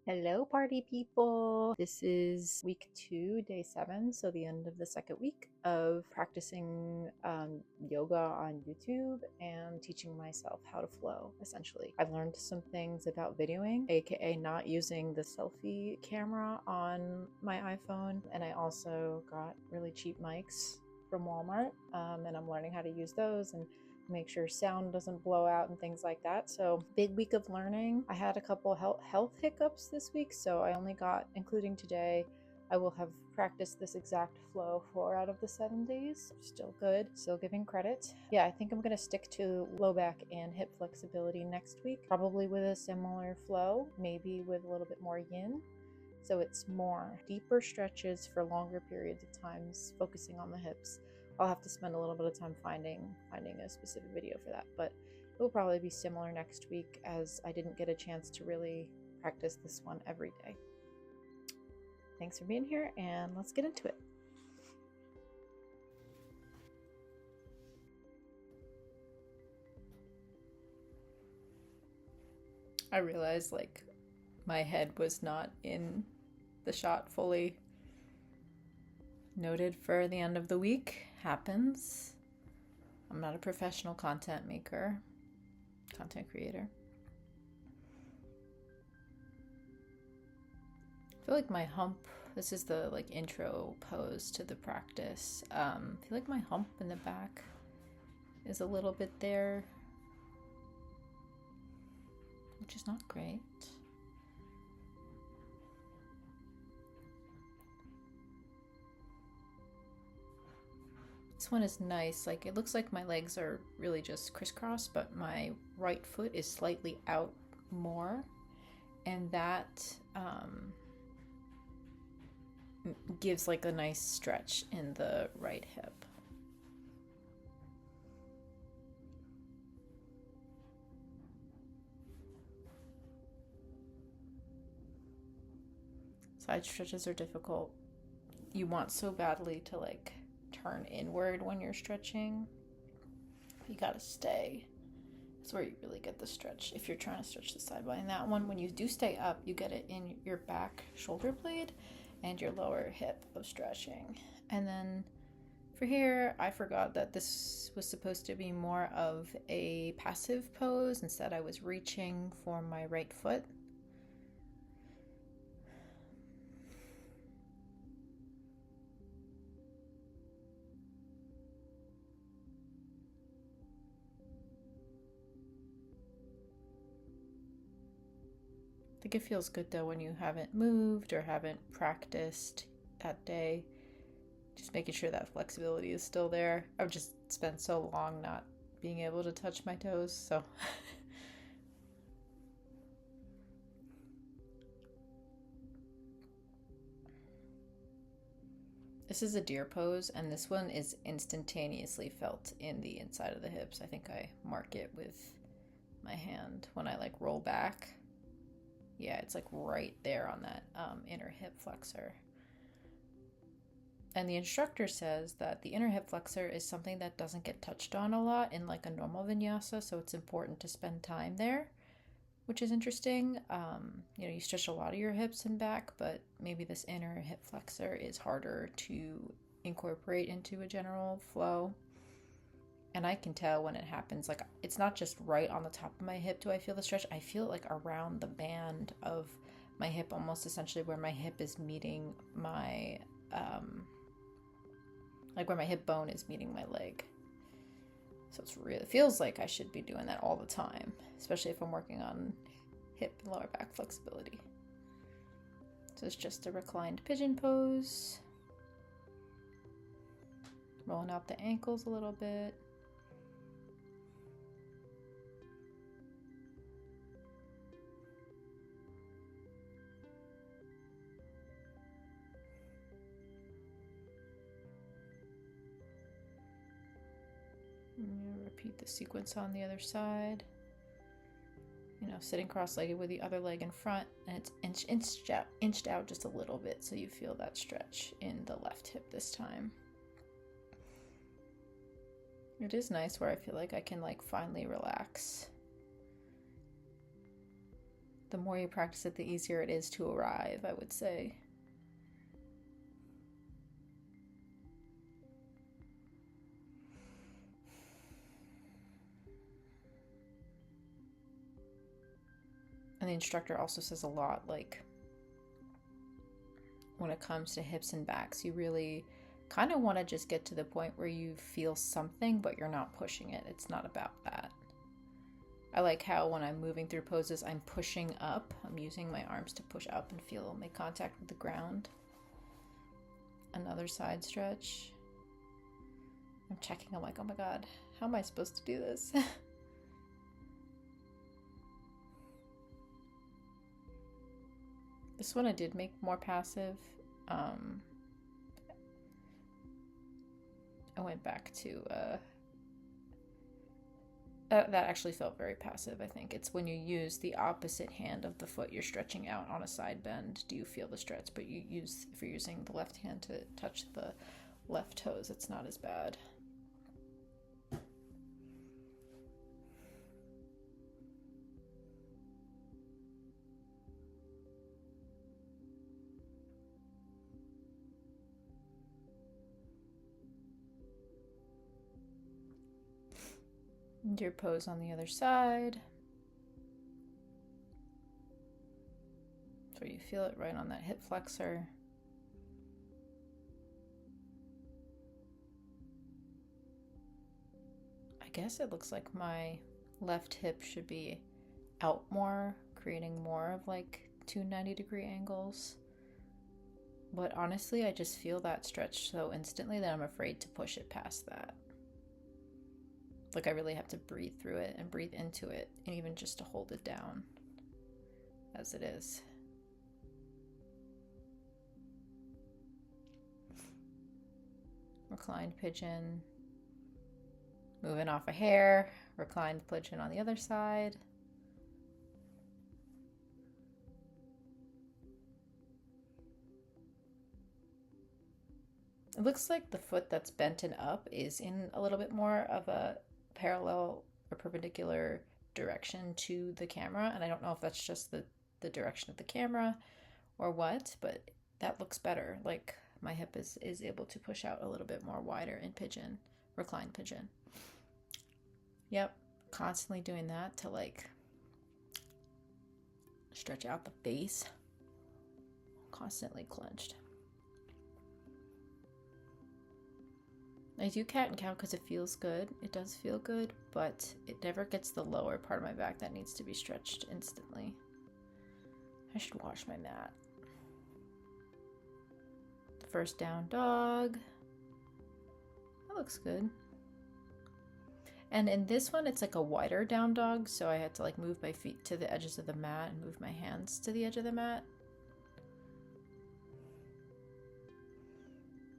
Hello, party people. This is week 2, day 7, so the end of the second week of practicing yoga on YouTube and teaching myself how to flow, essentially. I've learned some things about videoing, aka not using the selfie camera on my iPhone, and I also got really cheap mics from Walmart, and I'm learning how to use those and make sure sound doesn't blow out and things like that. So big week of learning. I had a couple health hiccups this week, so I only got, including today, I will have practiced this exact flow 4 out of the 7 days. Still good, still giving credit. Yeah, I think I'm gonna stick to low back and hip flexibility next week, probably with a similar flow, maybe with a little bit more yin. So it's more deeper stretches for longer periods of times, focusing on the hips. I'll have to spend a little bit of time finding a specific video for that, but it will probably be similar next week, as I didn't get a chance to really practice this one every day. Thanks for being here, and let's get into it. I realized my head was not in the shot fully. Noted for the end of the week. Happens. I'm not a professional content creator. I feel like my hump, this is the intro pose to the practice. I feel like my hump in the back is a little bit there, which is not great. This one is nice. It looks like my legs are really just crisscross, but my right foot is slightly out more, and that gives a nice stretch in the right hip. Side stretches are difficult. You want so badly to turn inward when you're stretching. You gotta stay. That's where you really get the stretch if you're trying to stretch the side body. And that one, when you do stay up, you get it in your back shoulder blade and your lower hip of stretching. And then for here, I forgot that this was supposed to be more of a passive pose. Instead, I was reaching for my right foot. I think it feels good though when you haven't moved or haven't practiced that day. Just making sure that flexibility is still there. I've just spent so long not being able to touch my toes, so. This is a deer pose, and this one is instantaneously felt in the inside of the hips. I think I mark it with my hand when I roll back. Yeah, it's right there on that inner hip flexor. And the instructor says that the inner hip flexor is something that doesn't get touched on a lot in a normal vinyasa, so it's important to spend time there, which is interesting. You stretch a lot of your hips and back, but maybe this inner hip flexor is harder to incorporate into a general flow. And I can tell when it happens, it's not just right on the top of my hip do I feel the stretch. I feel it around the band of my hip, almost essentially where my hip is meeting my, where my hip bone is meeting my leg. So it feels like I should be doing that all the time, especially if I'm working on hip and lower back flexibility. So it's just a reclined pigeon pose. Rolling out the ankles a little bit. Repeat the sequence on the other side. Sitting cross-legged with the other leg in front, and it's inched out just a little bit, so you feel that stretch in the left hip this time. It is nice where I feel like I can finally relax The more you practice it, the easier it is to arrive, I would say. And the instructor also says a lot, like, when it comes to hips and backs, you really kind of want to just get to the point where you feel something, but you're not pushing it. It's not about that. I like how when I'm moving through poses, I'm pushing up. I'm using my arms to push up and feel make contact with the ground. Another side stretch. I'm checking, I'm like, oh my God, how am I supposed to do this? This one I did make more passive. I went back to, that actually felt very passive, I think. It's when you use the opposite hand of the foot you're stretching out on a side bend, do you feel the stretch? But if you're using the left hand to touch the left toes, it's not as bad. And your pose on the other side. So you feel it right on that hip flexor. I guess it looks like my left hip should be out more, creating more of like 290-degree angles. But honestly, I just feel that stretch so instantly that I'm afraid to push it past that. Like I really have to breathe through it and breathe into it, and even just to hold it down as it is. Reclined pigeon. Moving off a hair. Reclined pigeon on the other side. It looks like the foot that's bent and up is in a little bit more of a parallel or perpendicular direction to the camera, and I don't know if that's just the direction of the camera or what, but that looks better. Like my hip is able to push out a little bit more wider in pigeon, reclined pigeon. Yep, constantly doing that to like stretch out the face. Constantly clenched. I do cat and cow because it feels good. It does feel good, but it never gets the lower part of my back that needs to be stretched instantly. I should wash my mat. The first down dog. That looks good. And in this one, it's like a wider down dog, so I had to like move my feet to the edges of the mat and move my hands to the edge of the mat.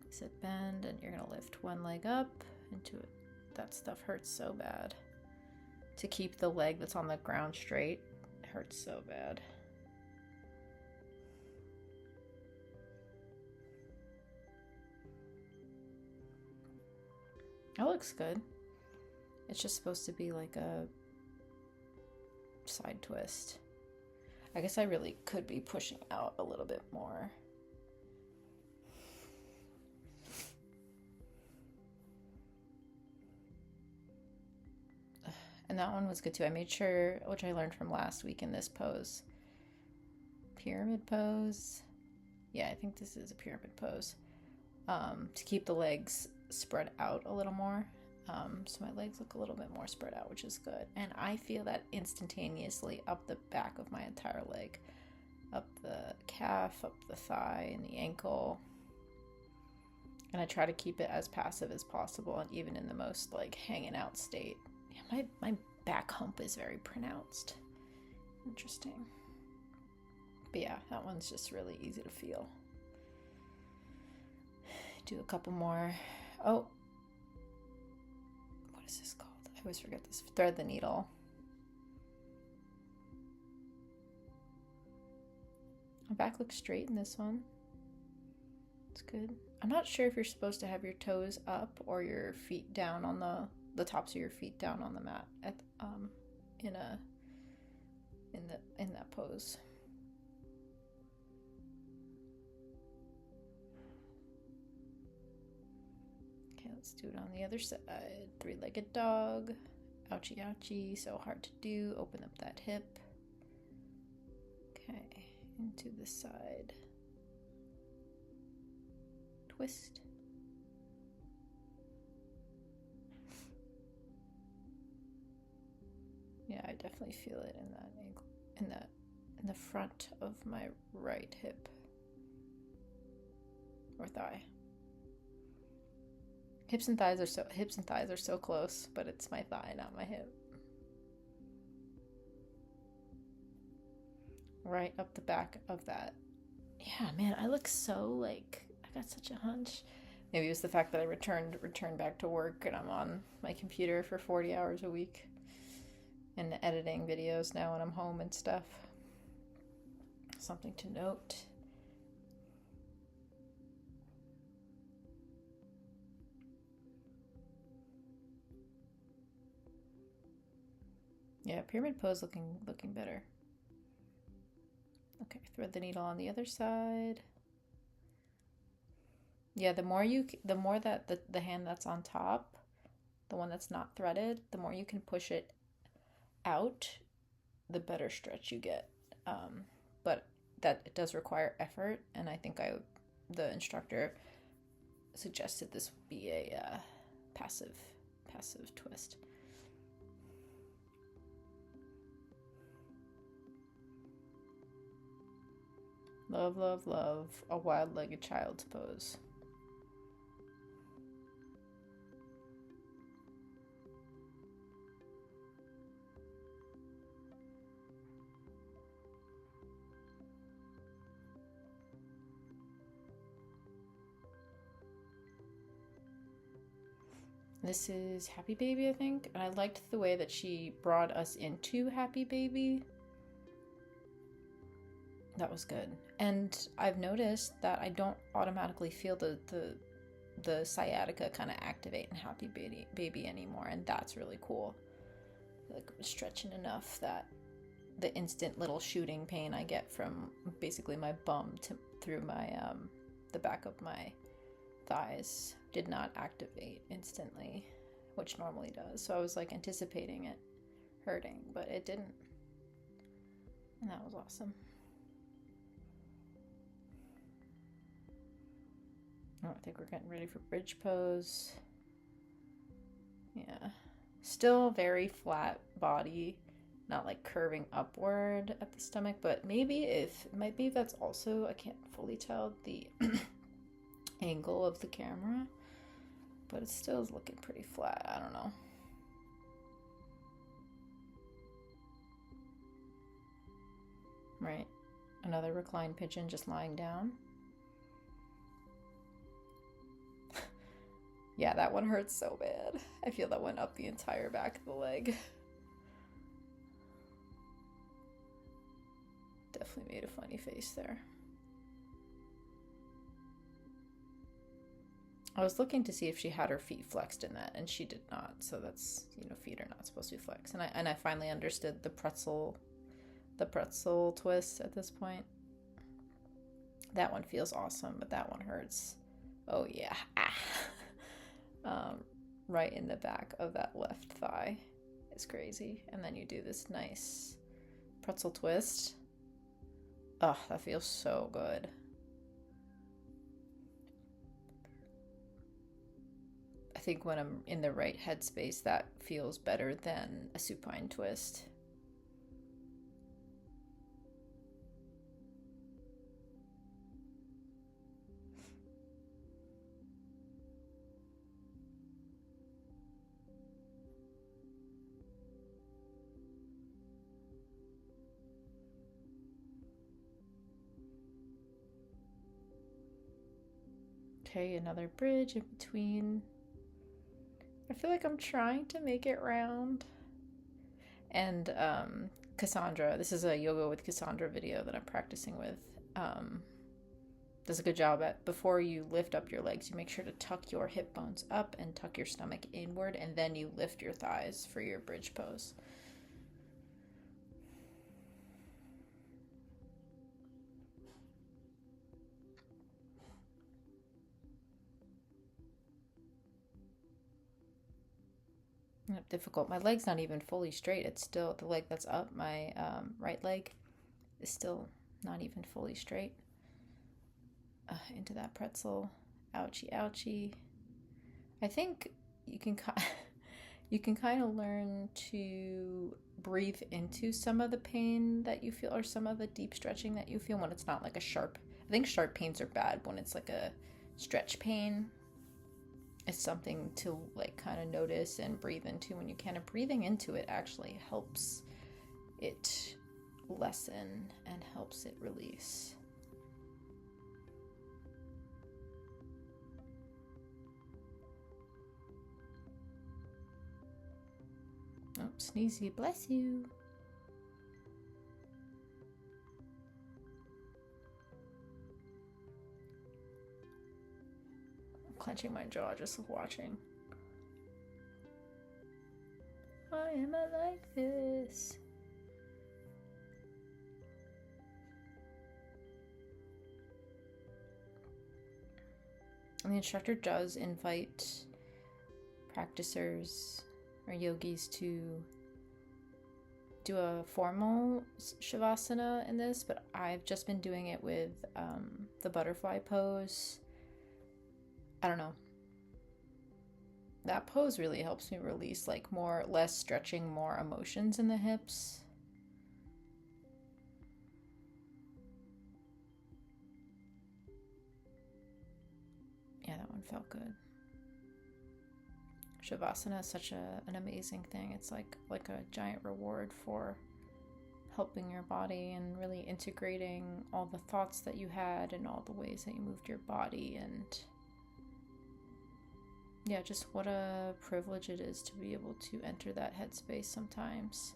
Sit, bend, and you're gonna lift one leg up into it. That stuff hurts so bad. To keep the leg that's on the ground straight, it hurts so bad. That looks good. It's just supposed to be like a side twist. I guess I really could be pushing out a little bit more. And that one was good too. I made sure, which I learned from last week in this pose. Pyramid pose. Yeah, I think this is a pyramid pose. To keep the legs spread out a little more. So my legs look a little bit more spread out, which is good. And I feel that instantaneously up the back of my entire leg. Up the calf, up the thigh, and the ankle. And I try to keep it as passive as possible, and even in the most like hanging out state. Yeah, my back hump is very pronounced. Interesting. But yeah, that one's just really easy to feel. Do a couple more. Oh, what is this called? I always forget this. Thread the needle. My back looks straight in this one. It's good. I'm not sure if you're supposed to have your toes up or your feet down on the tops of your feet down on the mat in a in that pose. Okay, let's do it on the other side. Three-legged dog. Ouchie ouchie, so hard to do. Open up that hip. Okay, into the side. Twist. Yeah, I definitely feel it in that ankle, in the front of my right hip or thigh. Hips and thighs are so close, but it's my thigh, not my hip. Right up the back of that. Yeah, man, I look so like I got such a hunch. Maybe it was the fact that I returned back to work and I'm on my computer for 40 hours a week and editing videos now when I'm home and stuff. Something to note. Yeah, pyramid pose looking better. Okay, thread the needle on the other side. Yeah, the more that the hand that's on top, the one that's not threaded, the more you can push it out, the better stretch you get. But that it does require effort, and I think the instructor suggested this would be a passive twist. Love, love, love a wild-legged child's pose. This is Happy Baby, I think, and I liked the way that she brought us into Happy Baby. That was good. And I've noticed that I don't automatically feel the sciatica kind of activate in Happy Baby anymore, and that's really cool. Like stretching enough that the instant little shooting pain I get from basically my bum through my the back of my thighs did not activate instantly, which normally does. So I was like anticipating it hurting, but it didn't. And that was awesome. Oh, I think we're getting ready for bridge pose. Yeah. Still very flat body, not like curving upward at the stomach, but maybe that's also, I can't fully tell the angle of the camera, but it still is looking pretty flat. I don't know. Right. Another reclined pigeon just lying down. Yeah, that one hurts so bad. I feel that went up the entire back of the leg. Definitely made a funny face there. I was looking to see if she had her feet flexed in that, and she did not. So that's, feet are not supposed to be flexed. And I finally understood the pretzel twist at this point. That one feels awesome, but that one hurts. Oh yeah. Right in the back of that left thigh is crazy. And then you do this nice pretzel twist. Oh, that feels so good. I think when I'm in the right headspace, that feels better than a supine twist. Okay, another bridge in between. I feel like I'm trying to make it round. And Cassandra, this is a yoga with Cassandra video that I'm practicing with, does a good job at, before you lift up your legs, you make sure to tuck your hip bones up and tuck your stomach inward, and then you lift your thighs for your bridge pose. difficult. My leg's not even fully straight. It's still the leg that's up. My right leg is still not even fully straight. Into that pretzel. Ouchie, ouchie. I think you can you can kind of learn to breathe into some of the pain that you feel, or some of the deep stretching that you feel when it's not like a sharp. I think sharp pains are bad. When it's like a stretch pain, it's something to like kind of notice and breathe into when you can. And breathing into it actually helps it lessen and helps it release. Oh, sneezy, bless you. I'm clenching my jaw just watching. Why am I like this? And the instructor does invite practicers or yogis to do a formal shavasana in this, but I've just been doing it with the butterfly pose. I don't know. That pose really helps me release like less stretching, more emotions in the hips. Yeah, that one felt good. Shavasana is such an amazing thing. It's like a giant reward for helping your body and really integrating all the thoughts that you had and all the ways that you moved your body. And yeah, just what a privilege it is to be able to enter that headspace sometimes.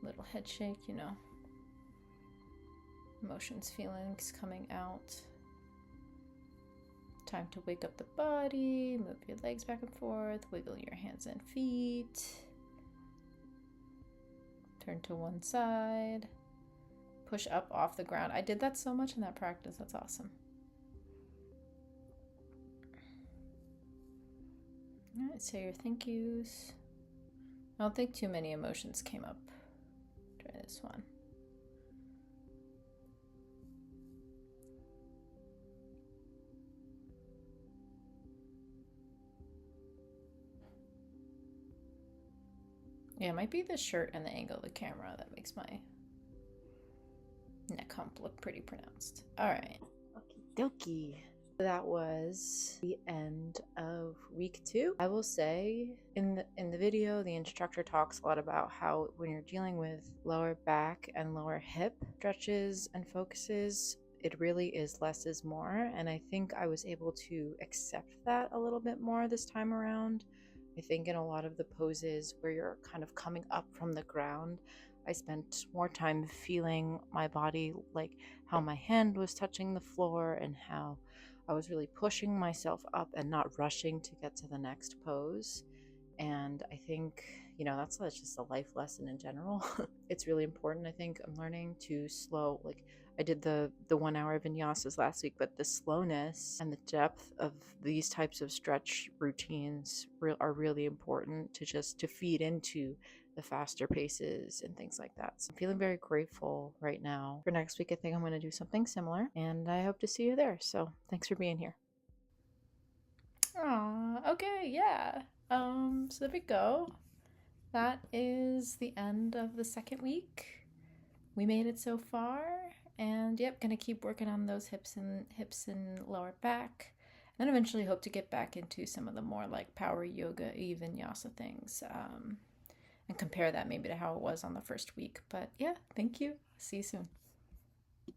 Little head shake, you know. Emotions, feelings coming out. Time to wake up the body, move your legs back and forth, wiggle your hands and feet. Turn to one side. Push up off the ground. I did that so much in that practice. That's awesome. All right, say your thank yous. I don't think too many emotions came up during this one. Yeah, it might be the shirt and the angle of the camera that makes my neck hump look pretty pronounced. All right. Okie dokie. That was the end of week 2. I will say in the video, the instructor talks a lot about how when you're dealing with lower back and lower hip stretches and focuses, it really is less is more. And I think I was able to accept that a little bit more this time around. I think in a lot of the poses where you're kind of coming up from the ground, I spent more time feeling my body, like how my hand was touching the floor and how I was really pushing myself up and not rushing to get to the next pose. And I think, that's just a life lesson in general. It's really important. I think I'm learning to slow, like I did the 1 hour vinyasas last week, but the slowness and the depth of these types of stretch routines are really important to feed into the faster paces and things like that. So I'm feeling very grateful right now. For next week, I think I'm going to do something similar, and I hope to see you there. So thanks for being here. Aw, okay, yeah. So there we go. That is the end of the second week. We made it so far, and yep, gonna keep working on those hips and lower back. And then eventually hope to get back into some of the more like power yoga, vinyasa things, and compare that maybe to how it was on the first week. But yeah, thank you. See you soon.